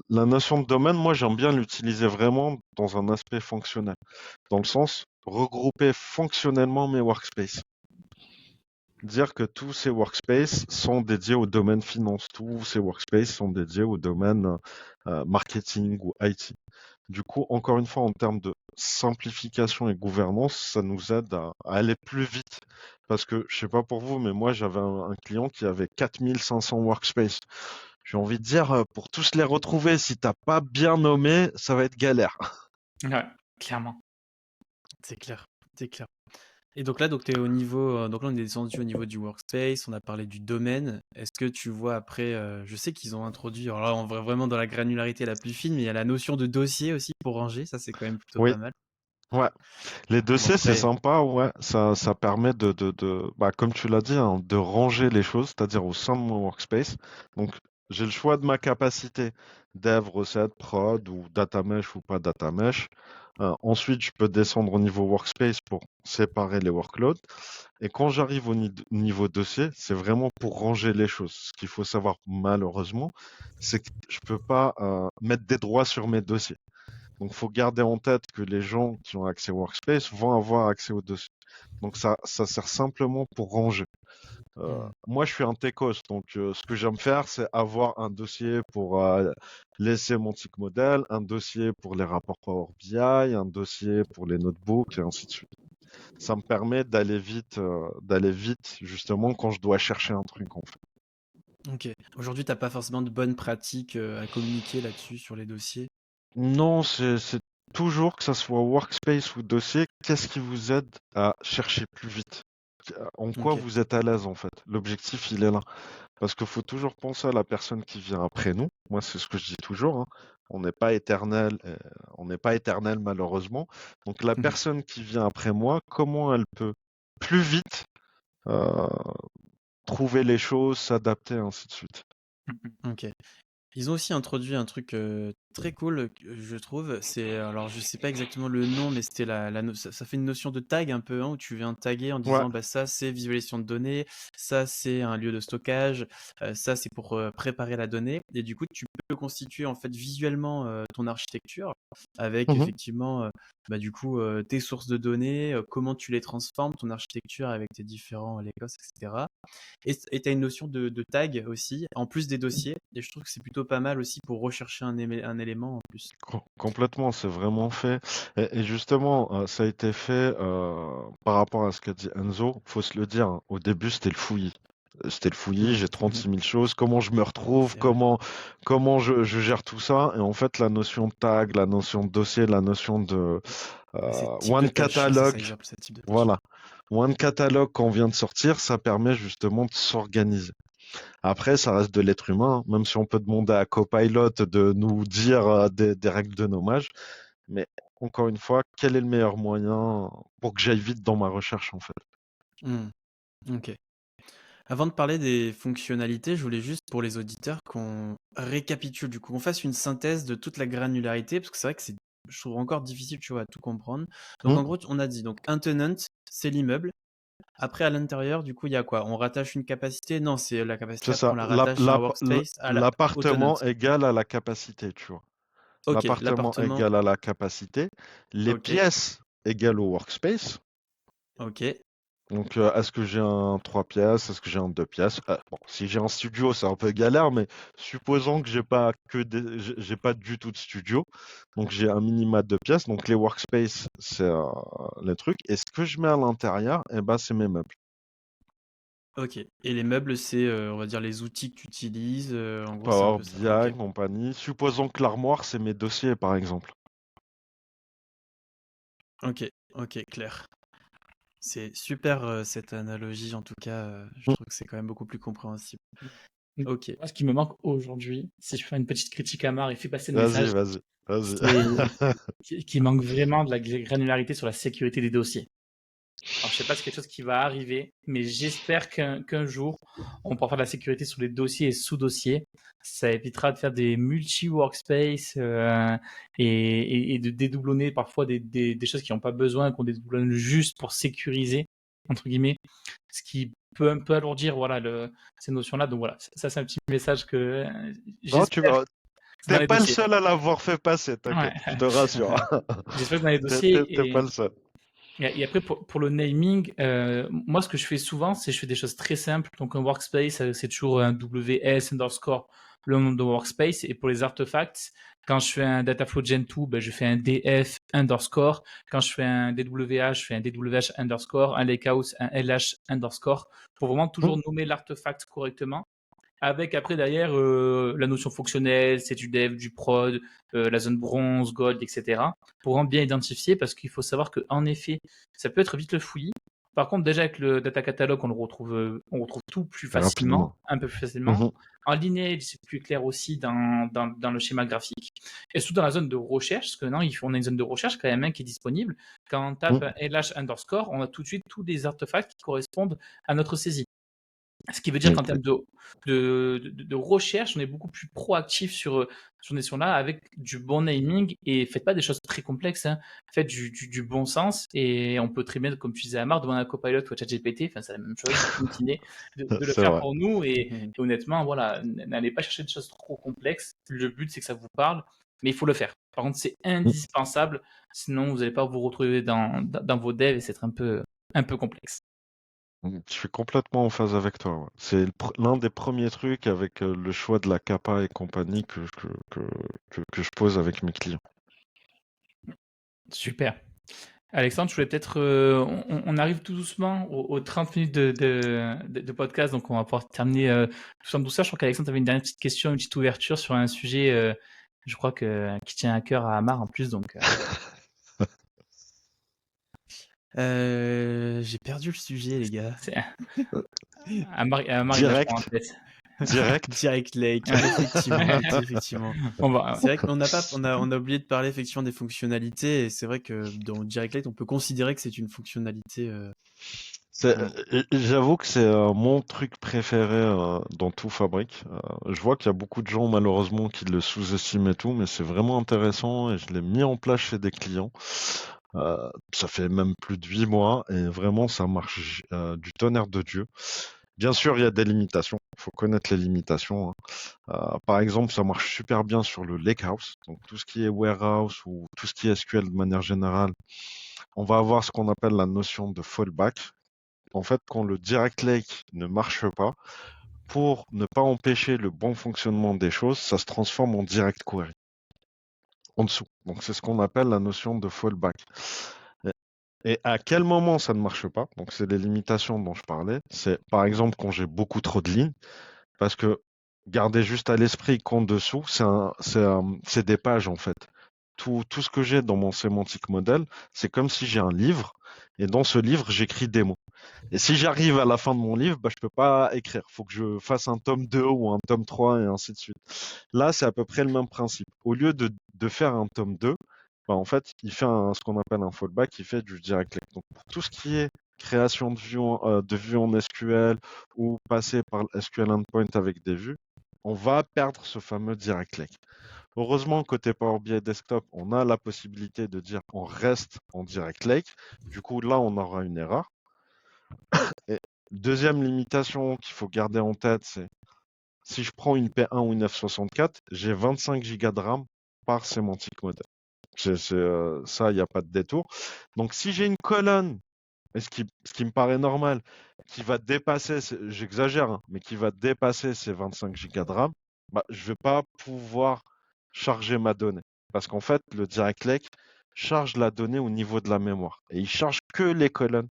la notion de domaine, moi, j'aime bien l'utiliser vraiment dans un aspect fonctionnel, dans le sens regrouper fonctionnellement mes workspaces. dire que tous ces workspaces sont dédiés au domaine finance, tous ces workspaces sont dédiés au domaine marketing ou IT. Du coup, encore une fois, en termes de simplification et gouvernance, ça nous aide à aller plus vite. Parce que, je sais pas pour vous, mais moi, j'avais un client qui avait 4500 workspaces. J'ai envie de dire, pour tous les retrouver, si t'as pas bien nommé, ça va être galère. Ouais, clairement. C'est clair, c'est clair. Et donc là, t'es au niveau, donc là on est descendu au niveau du workspace, on a parlé du domaine. Est-ce que tu vois après, je sais qu'ils ont introduit, alors là on va vraiment dans la granularité la plus fine, mais il y a la notion de dossier aussi pour ranger, ça c'est quand même plutôt Oui, pas mal. ouais. Les Bon dossiers, c'est après, sympa, ouais. Ça permet bah, comme tu l'as dit, hein, de ranger les choses, c'est-à-dire au sein de mon workspace. Donc, j'ai le choix de ma capacité, dev, recette, prod, ou data mesh ou pas data mesh. Ensuite, je peux descendre au niveau workspace pour séparer les workloads. Et quand j'arrive au niveau dossier, c'est vraiment pour ranger les choses. Ce qu'il faut savoir, malheureusement, c'est que je peux pas mettre des droits sur mes dossiers. Donc, il faut garder en tête que les gens qui ont accès au workspace vont avoir accès au dossier. Donc, ça sert simplement pour ranger. Moi, je suis un techos, donc ce que j'aime faire, c'est avoir un dossier pour les sémantiques modèles, un dossier pour les rapports Power BI, un dossier pour les notebooks, et ainsi de suite. Ça me permet d'aller vite, justement, quand je dois chercher un truc, en fait. ok. Aujourd'hui, t'as pas forcément de bonnes pratiques à communiquer là-dessus sur les dossiers. Non, c'est toujours que ça soit workspace ou dossier, qu'est-ce qui vous aide à chercher plus vite? En quoi Ok. vous êtes à l'aise en fait? L'objectif, il est là. Parce qu'il faut toujours penser à la personne qui vient après nous. Moi, c'est ce que je dis toujours, hein. On n'est pas éternel, on n'est pas éternel malheureusement. Donc la personne qui vient après moi, comment elle peut plus vite euh, trouver les choses, s'adapter, ainsi de suite. Ok. Ils ont aussi introduit un truc très cool, je trouve. C'est, alors je sais pas exactement le nom, mais c'était ça fait une notion de tag un peu, hein, où tu viens taguer en Ouais. disant bah ça c'est visualisation de données, ça c'est un lieu de stockage, ça c'est pour préparer la donnée. Et du coup tu peux constituer en fait visuellement ton architecture avec Mhm. effectivement bah, du coup tes sources de données, comment tu les transformes, ton architecture avec tes différents Legos, etc. Et tu as une notion de tag aussi, en plus des dossiers. Et je trouve que c'est plutôt pas mal aussi pour rechercher un élément en plus. Complètement, c'est vraiment fait. Et justement, ça a été fait par rapport à ce qu'a dit Enzo. Faut se le dire, hein, au début, c'était le fouillis. C'était le fouillis, j'ai 36 000 choses, comment je me retrouve, C'est vrai. comment je gère tout ça. Et en fait, la notion de tag, la notion de dossier, la notion de C'est type de One tâche, c'est ça, Catalog, ils appellent ça type de tâche. voilà. One Catalog qu'on vient de sortir, ça permet justement de s'organiser. Après, ça reste de l'être humain, même si on peut demander à Copilot de nous dire des règles de nommage. Mais encore une fois, quel est le meilleur moyen pour que j'aille vite dans ma recherche, en fait? Hmm, ok. Avant de parler des fonctionnalités, je voulais juste pour les auditeurs qu'on récapitule, du coup, qu'on fasse une synthèse de toute la granularité, parce que c'est vrai que je trouve encore difficile, tu vois, à tout comprendre. Donc Hmm. en gros, on a dit, donc un tenant, c'est l'immeuble. Après, à l'intérieur, du coup, il y a quoi? On rattache une capacité? Non, c'est la capacité, C'est après, ça. on la rattache à un workspace, au tenant. L'appartement égale à la capacité, tu vois. Ok, L'appartement l'appartement. égale à la capacité. Les Ok, pièces égale au workspace. ok. Donc, est-ce que j'ai un 3 pièces? Est-ce que j'ai un 2 pièces? Bon, si j'ai un studio, c'est un peu galère, mais supposons que j'ai pas du tout de studio. Donc, j'ai un minima de 2 pièces. Donc, les workspaces, c'est les trucs. Et ce que je mets à l'intérieur, eh ben, c'est mes meubles. Ok. Et les meubles, c'est, on va dire, les outils que tu utilises. En gros, c'est un Power peu ça. Ok. BI, compagnie. Supposons que l'armoire, c'est mes dossiers, par exemple. Ok. Ok, clair. C'est super cette analogie, en tout cas. Je Mm. trouve que c'est quand même beaucoup plus compréhensible. Donc, Ok. moi, ce qui me manque aujourd'hui, si je fais une petite critique à Marc et fais passer le Vas-y, message, vas-y, vas-y. c'est qu'il manque vraiment de la granularité sur la sécurité des dossiers. Alors, je sais pas si c'est quelque chose qui va arriver, mais j'espère qu'un jour, on pourra faire de la sécurité sur les dossiers et sous-dossiers. Ça évitera de faire des multi-workspace et de dédoublonner parfois des choses qui n'ont pas besoin, qu'on dédoublonne juste pour sécuriser, entre guillemets, ce qui peut un peu alourdir voilà, ces notions-là. Donc voilà, ça c'est un petit message que Non, j'espère que c'est dans t'es les pas le dossiers. seul à l'avoir fait passer, Ouais. t'inquiète, je te rassure. J'espère que dans les dossiers T'es pas le seul. Et après, pour le naming, moi, ce que je fais souvent, c'est je fais des choses très simples. Donc, un workspace, c'est toujours un WS underscore le nom de workspace. Et pour les artefacts, quand je fais un Dataflow Gen 2, ben, je fais un DF underscore. Quand je fais un DWH, je fais un DWH underscore, un lakehouse, un LH underscore, pour vraiment toujours nommer l'artefact correctement. Avec après derrière la notion fonctionnelle, c'est du dev, du prod, la zone bronze, gold, etc. Pour rendre bien identifié, parce qu'il faut savoir qu'en effet, ça peut être vite le fouillis. Par contre, déjà avec le data catalog, on retrouve tout plus facilement, Rapidement. un peu plus facilement. Mhm. En lineage, c'est plus clair aussi dans le schéma graphique. Et surtout dans la zone de recherche, parce que maintenant, on a une zone de recherche quand même qui est disponible. Quand on tape LH underscore, on a tout de suite tous les artefacts qui correspondent à notre saisie. Ce qui veut dire qu'en termes de recherche, on est beaucoup plus proactif sur ces notions-là avec du bon naming et faites pas des choses très complexes, hein. Faites du bon sens et on peut très bien, comme tu disais Amar, demander à un copilot ou à ChatGPT, enfin c'est la même chose, continuer de le C'est faire vrai. pour nous et Mhm. honnêtement, voilà, n'allez pas chercher des choses trop complexes. Le but c'est que ça vous parle, mais il faut le faire. Par contre, c'est indispensable, sinon vous n'allez pas vous retrouver dans vos devs et c'est un peu complexe. Je suis complètement en phase avec toi. Ouais. C'est l'un des premiers trucs avec le choix de la capa et compagnie que je pose avec mes clients. Super. Alexandre, je voulais peut-être. On arrive tout doucement aux 30 minutes de podcast, donc on va pouvoir terminer tout en douceur. Je crois qu'Alexandre avait une dernière petite question, une petite ouverture sur un sujet, je crois qui tient à cœur à Amar en plus. Donc, J'ai perdu le sujet, les gars. c'est, Amar il l'a, je crois, en Direct, tête. direct. Direct Lake, Ouais. effectivement, effectivement. On va. C'est vrai qu'on n'a pas, on a oublié de parler effectivement des fonctionnalités et c'est vrai que dans Direct Lake, on peut considérer que c'est une fonctionnalité. Vraiment. J'avoue que c'est mon truc préféré dans tout Fabric. Je vois qu'il y a beaucoup de gens malheureusement qui le sous-estiment et tout, mais c'est vraiment intéressant et je l'ai mis en place chez des clients. Ça fait même plus de 8 mois et vraiment ça marche du tonnerre de Dieu. Bien sûr, il y a des limitations. Il faut connaître les limitations, hein. Par exemple, ça marche super bien sur le Lakehouse, donc tout ce qui est warehouse ou tout ce qui est SQL de manière générale. On va avoir ce qu'on appelle la notion de fallback. En fait, quand le direct lake ne marche pas, pour ne pas empêcher le bon fonctionnement des choses, ça se transforme en direct query en dessous. Donc c'est ce qu'on appelle la notion de fallback. Et à quel moment ça ne marche pas? Donc c'est les limitations dont je parlais. C'est par exemple quand j'ai beaucoup trop de lignes, parce que gardez juste à l'esprit qu'en dessous, c'est des pages en fait. Tout ce que j'ai dans mon sémantique model, c'est comme si j'ai un livre, et dans ce livre, j'écris des mots. Et si j'arrive à la fin de mon livre, bah, je peux pas écrire. Il faut que je fasse un tome 2 ou un tome 3 et ainsi de suite. Là, c'est à peu près le même principe. Au lieu de faire un tome 2, bah, en fait, il fait ce qu'on appelle un fallback, il fait du direct link. Donc, pour tout ce qui est création de vues en SQL ou passer par le SQL endpoint avec des vues, on va perdre ce fameux direct link. Heureusement, côté Power BI Desktop, on a la possibilité de dire on reste en direct lake. Du coup, là, on aura une erreur. Et deuxième limitation qu'il faut garder en tête, c'est si je prends une P1 ou une F64, j'ai 25 Go de RAM par sémantique model. Ça, il n'y a pas de détour. Donc, si j'ai une colonne, et ce qui me paraît normal, qui va dépasser, j'exagère, hein, mais qui va dépasser ces 25 Go de RAM, bah, je ne vais pas pouvoir charger ma donnée. Parce qu'en fait, le Direct Lake charge la donnée au niveau de la mémoire. Et il charge que les colonnes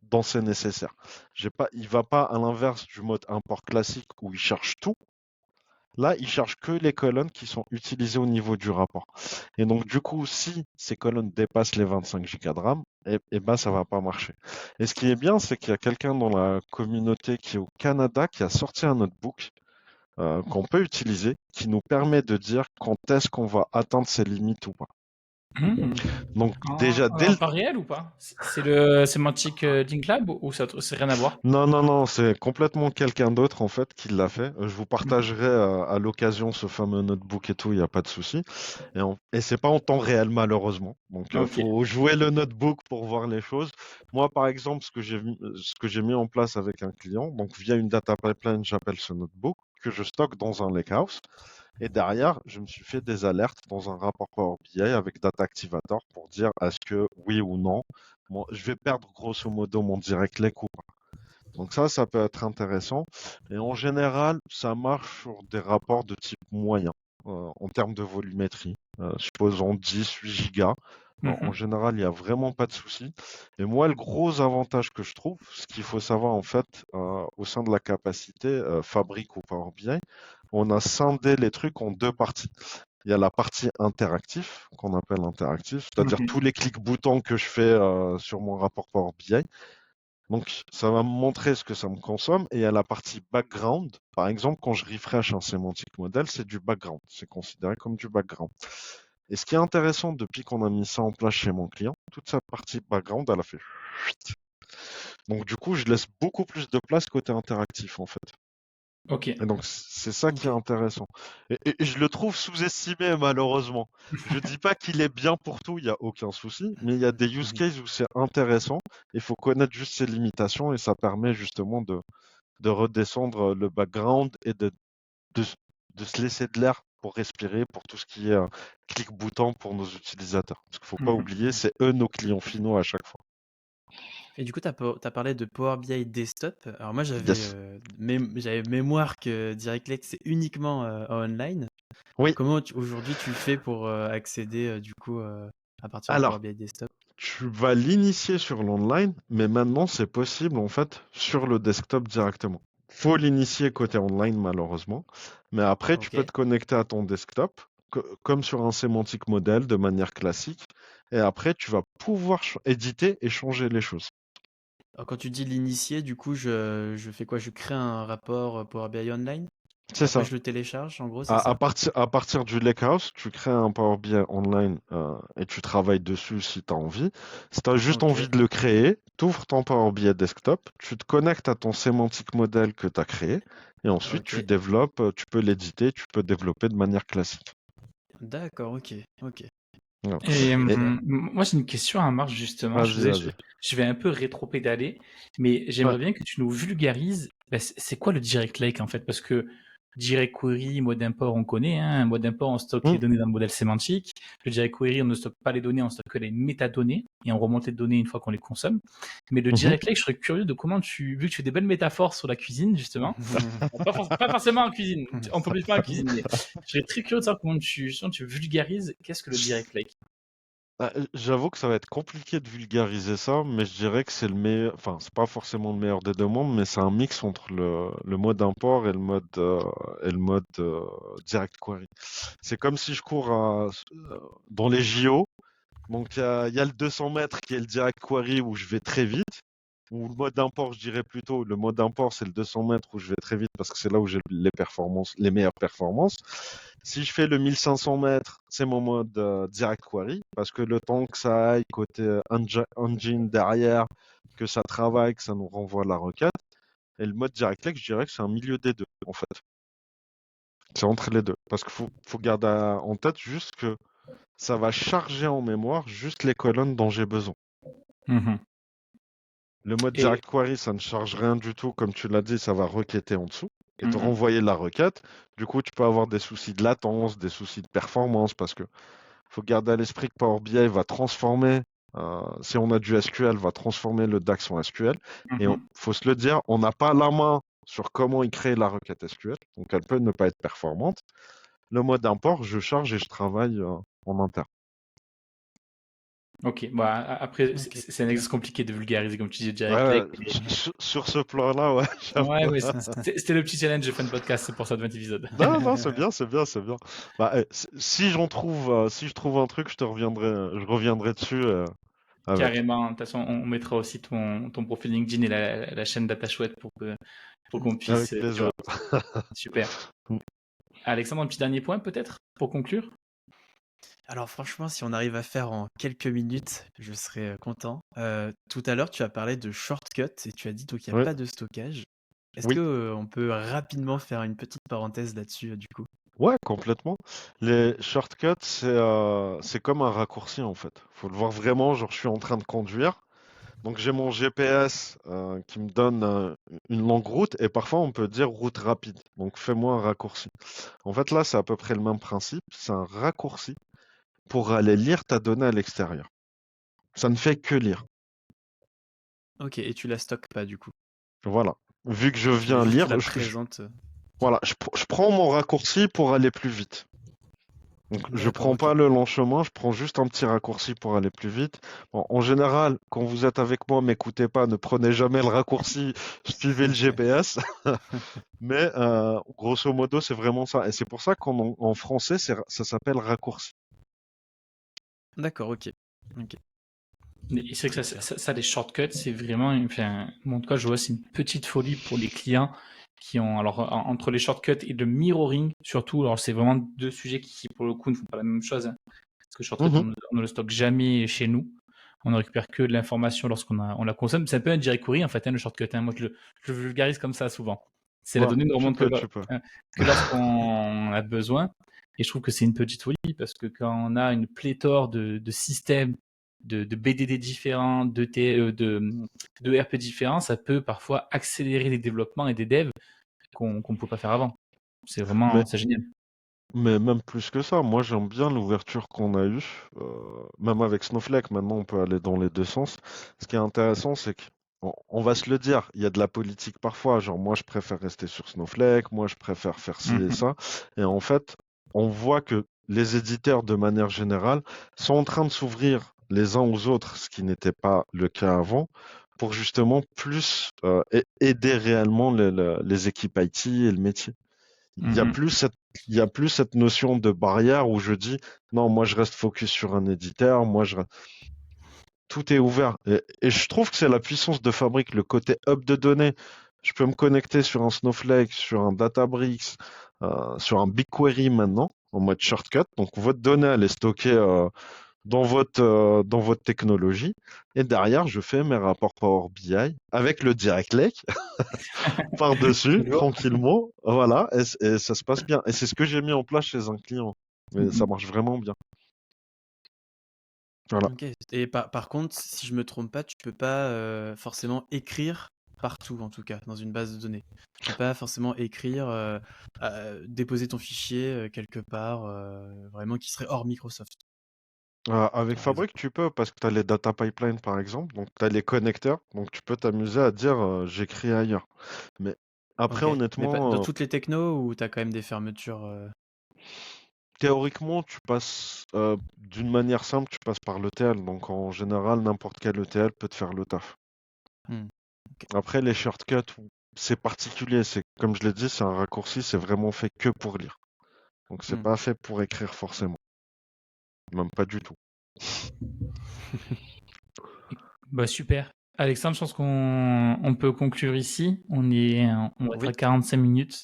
dont c'est nécessaire. Il ne va pas à l'inverse du mode import classique où il charge tout. Là, il charge que les colonnes qui sont utilisées au niveau du rapport. Et donc, du coup, si ces colonnes dépassent les 25 Go de RAM, ben, ça va pas marcher. Et ce qui est bien, c'est qu'il y a quelqu'un dans la communauté qui est au Canada qui a sorti un notebook qu'on peut utiliser, qui nous permet de dire quand est-ce qu'on va atteindre ces limites ou pas. Donc, déjà, En temps réel ou pas? C'est le Semantic Link Lab ou c'est rien à voir? Non, non, non, c'est complètement quelqu'un d'autre en fait qui l'a fait. Je vous Mhm. partagerai à l'occasion ce fameux notebook et tout, il n'y a pas de souci. Et c'est pas en temps réel malheureusement. Donc il Ok. faut jouer le notebook pour voir les choses. Moi par exemple, ce que j'ai mis en place avec un client, donc via une data pipeline, j'appelle ce notebook que je stocke dans un lakehouse. Et derrière, je me suis fait des alertes dans un rapport Power BI avec Data Activator pour dire est-ce que oui ou non je vais perdre grosso modo mon direct leg ou pas. Donc ça peut être intéressant. Et en général, ça marche sur des rapports de type moyen en termes de volumétrie. Supposons 10-8 gigas. En Mhm. général, il n'y a vraiment pas de souci. Et moi, le gros avantage que je trouve, ce qu'il faut savoir en fait, au sein de la capacité Fabric ou Power BI, on a scindé les trucs en deux parties. Il y a la partie interactif, qu'on appelle interactif, c'est-à-dire Mhm. tous les clics-boutons que je fais sur mon rapport Power BI. Donc, ça va me montrer ce que ça me consomme. Et il y a la partie background. Par exemple, quand je refresh un sémantique model, c'est du background. C'est considéré comme du background. Et ce qui est intéressant depuis qu'on a mis ça en place chez mon client, toute sa partie background, elle a fait chuit. Donc, du coup, je laisse beaucoup plus de place côté interactif, en fait. Ok. Et donc, c'est ça qui est Ok. intéressant. Et je le trouve sous-estimé, malheureusement. Je dis pas qu'il est bien pour tout, il n'y a aucun souci, mais il y a des use cases où c'est intéressant. Il faut connaître juste ses limitations et ça permet justement de redescendre le background et de, de se laisser de l'air pour respirer, pour tout ce qui est clic-bouton pour nos utilisateurs. Parce qu'il faut pas Mhm. oublier, c'est eux nos clients finaux à chaque fois. Et du coup, tu as parlé de Power BI Desktop. Alors moi, Yes. j'avais mémoire que DirectX, c'est uniquement en online. Oui. Comment aujourd'hui tu fais pour accéder du coup à partir de Power Alors, BI Desktop? tu vas l'initier sur l'online, mais maintenant c'est possible en fait sur le desktop directement. Faut l'initier côté online malheureusement, mais après tu Ok. peux te connecter à ton desktop comme sur un sémantique model de manière classique, et après tu vas pouvoir éditer et changer les choses. Alors, quand tu dis l'initier, du coup, je fais quoi? Je crée un rapport Power BI Online et C'est après ça. je le télécharge, en gros, c'est À ça? partir du Lakehouse, tu crées un Power BI online et tu travailles dessus si tu as envie. Si tu as juste Ok, envie de le créer, tu ouvres ton Power BI desktop, tu te connectes à ton sémantique model que tu as créé et ensuite ok. tu développes, tu peux l'éditer, tu peux développer de manière classique. D'accord, ok, ok. Voilà. Et Et Super. moi, j'ai une question à Marc, justement. Je suis vas-y, désolé, vas-y. je vais un peu rétro-pédaler, mais Ouais. j'aimerais bien que tu nous vulgarises c'est quoi le Direct Lake en fait? Parce que Direct Query, mode import, on connaît. Hein, un mode import, on stocke les Hmm. données dans le modèle sémantique. Le Direct Query, on ne stocke pas les données, on stocke que les métadonnées et on remonte les données une fois qu'on les consomme. Mais le Mhm. Direct Lake, je serais curieux de comment vu que tu fais des belles métaphores sur la cuisine, justement. Pas forcément en cuisine, on ne publie pas en cuisine, mais je serais très curieux de savoir comment justement, tu vulgarises qu'est-ce que le Direct Lake. J'avoue que ça va être compliqué de vulgariser ça, mais je dirais que c'est le meilleur, enfin, c'est pas forcément le meilleur des deux mondes, mais c'est un mix entre le mode import et le mode direct query. C'est comme si je cours dans les JO, donc il y a le 200 mètres qui est le direct query où je vais très vite, ou le mode import, je dirais plutôt, le mode import c'est le 200 mètres où je vais très vite parce que c'est là où j'ai les performances, les meilleures performances. Si je fais le 1500 mètres, c'est mon mode direct query parce que le temps que ça aille côté engine derrière, que ça travaille, que ça nous renvoie la requête. Et le mode direct click, je dirais que c'est un milieu des deux en fait. C'est entre les deux parce qu'il faut garder en tête juste que ça va charger en mémoire juste les colonnes dont j'ai besoin. Mhm. Le mode Et direct query, ça ne charge rien du tout, comme tu l'as dit, ça va requêter en dessous et te mhm. renvoyer la requête. Du coup, tu peux avoir des soucis de latence, des soucis de performance parce que faut garder à l'esprit que Power BI va transformer, si on a du SQL, va transformer le DAX en SQL. Et il Mhm. faut se le dire, on n'a pas la main sur comment il crée la requête SQL, donc elle peut ne pas être performante. Le mode import, je charge et je travaille en interne. Ok, bon, après, Ok. c'est un exercice compliqué de vulgariser, comme tu dis, Ouais, Direct Lake. sur ce plan-là, ouais, Ouais, j'avoue. ouais, c'était le petit challenge de fin de podcast, c'est pour ça de 20 épisodes. Non, non, c'est bien, c'est bien, c'est bien. Bah, si j'en trouve, si je trouve un truc, je reviendrai dessus avec. Carrément, de toute façon, on mettra aussi ton profil LinkedIn et la chaîne Data Chouette pour qu'on puisse, Avec tu vois. plaisir. Super. Alexandre, un petit dernier point peut-être pour conclure? Alors franchement, si on arrive à faire en quelques minutes, je serais content. Tout à l'heure, tu as parlé de shortcut et tu as dit donc il n'y a Oui, pas de stockage. Est-ce que oui. on peut rapidement faire une petite parenthèse là-dessus du coup? Ouais, complètement. Les shortcuts, c'est comme un raccourci en fait. Faut le voir vraiment, genre je suis en train de conduire. Donc j'ai mon GPS qui me donne une longue route et parfois on peut dire route rapide. Donc fais-moi un raccourci. En fait là, c'est à peu près le même principe. C'est un raccourci pour aller lire ta donnée à l'extérieur. Ça ne fait que lire. Ok, et tu la stockes pas du coup. Voilà. Vu que je viens Juste tu lire, la présentes. voilà, je prends mon raccourci pour aller plus vite. Donc, je D'accord, prends ok. pas le long chemin, je prends juste un petit raccourci pour aller plus vite. Bon, en général, quand vous êtes avec moi, m'écoutez pas, ne prenez jamais le raccourci, suivez le GPS. Mais grosso modo, c'est vraiment ça. Et c'est pour ça qu'en français, ça s'appelle raccourci. D'accord, ok. Ok, Et c'est vrai que très clair. ça, les shortcuts, c'est vraiment, enfin, moi, en tout cas, je vois, c'est une petite folie pour les clients qui ont, alors, entre les shortcuts et le mirroring, surtout, alors, c'est vraiment deux sujets qui, pour le coup, ne font pas la même chose, hein. Parce que shortcut, Mhm. on ne le stocke jamais chez nous. On ne récupère que de l'information on la consomme. C'est un peu un direct query, en fait, hein, le shortcut, hein. Moi, je le vulgarise comme ça souvent. C'est la Ouais, donnée ne remonte tu peux. que lorsqu'on a besoin. Et je trouve que c'est une petite folie parce que quand on a une pléthore de systèmes, de BDD différents, de RP différents, ça peut parfois accélérer les développements et des devs qu'on ne peut pas faire avant. C'est Mais vraiment, c'est génial. Mais même plus que ça, moi j'aime bien l'ouverture qu'on a eue, même avec Snowflake, maintenant on peut aller dans les deux sens. Ce qui est intéressant, c'est on va se le dire, il y a de la politique parfois, genre moi je préfère rester sur Snowflake, moi je préfère faire ci et Mhm. ça. Et en fait, on voit que les éditeurs de manière générale sont en train de s'ouvrir les uns aux autres, ce qui n'était pas le cas avant, pour justement plus aider réellement les équipes IT et le métier. Il y a Mhm. plus cette, il y a plus cette notion de barrière où je dis, non, moi je reste focus sur un éditeur, tout est ouvert. Et je trouve que c'est la puissance de Fabric, le côté hub de données. Je peux me connecter sur un Snowflake, sur un Databricks, sur un BigQuery maintenant, en mode shortcut. Donc votre donnée, elle est stockée dans votre technologie. Et derrière, je fais mes rapports Power BI avec le Direct Lake par-dessus, Toujours. tranquillement. Voilà, et ça se passe bien. Et c'est ce que j'ai mis en place chez un client. Mais ça Mhm. marche vraiment bien. Voilà. Ok. Et par contre, si je me trompe pas, tu peux pas forcément écrire partout, en tout cas, dans une base de données. Tu peux pas forcément écrire, déposer ton fichier quelque part, vraiment qui serait hors Microsoft, Avec par Fabric, exemple. tu peux, parce que tu as les data pipelines, par exemple. Donc, tu as les connecteurs. Donc, tu peux t'amuser à dire j'écris ailleurs. Mais après, Ok. Mais pas, dans honnêtement, toutes les technos ou t'as quand même des fermetures théoriquement, tu passes d'une manière simple, tu passes par l'ETL. Donc, en général, n'importe quel ETL peut te faire le taf. Hmm. Ok. Après, les shortcuts, c'est particulier. C'est, comme je l'ai dit, c'est un raccourci. C'est vraiment fait que pour lire. Donc, c'est Hmm. pas fait pour écrire forcément. Même pas du tout. Bah, super. Alexandre, je pense qu'on peut conclure ici. On va être à Oui. 45 minutes.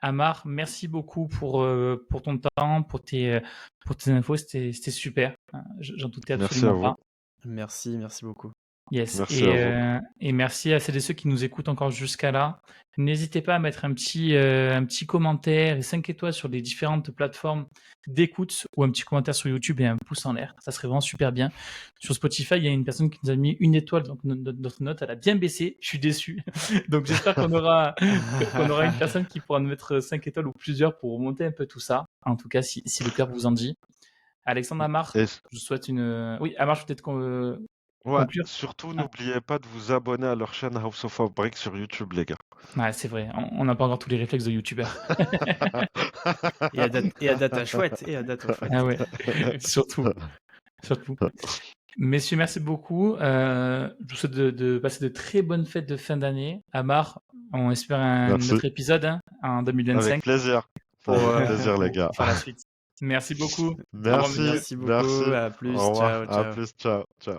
Amar, merci beaucoup pour ton temps, pour tes infos. C'était super. J'en doutais Merci à absolument vous. pas. Merci beaucoup. Yes. Merci à vous. Et merci à celles et ceux qui nous écoutent encore jusqu'à là. N'hésitez pas à mettre un petit commentaire et 5 étoiles sur les différentes plateformes d'écoute ou un petit commentaire sur YouTube et un pouce en l'air. Ça serait vraiment super bien. Sur Spotify, il y a une personne qui nous a mis une étoile, donc notre note, elle a bien baissé. Je suis déçu. Donc j'espère qu'on aura une personne qui pourra nous mettre 5 étoiles ou plusieurs pour remonter un peu tout ça. En tout cas, si le cœur vous en dit. Alexandre Amar, Et je vous souhaite une... Oui, Amar, peut-être ouais, conclure. surtout Ah, n'oubliez pas de vous abonner à leur chaîne House of Fabric sur YouTube, les gars. ouais, c'est vrai, on n'a pas encore tous les réflexes de youtubeur. Et à data chouette. Et à data chouette. Ah ouais, surtout, surtout. Messieurs, merci beaucoup. Je vous souhaite de passer de très bonnes fêtes de fin d'année. Amar, on espère un Merci. autre épisode hein, en Avec 2025 plaisir. Pour, Avec plaisir, les gars. pour faire la suite. Merci beaucoup. Au revoir, Merci, messieurs. merci beaucoup. merci. À Au plus. revoir. Ciao, À ciao. plus. Ciao, ciao.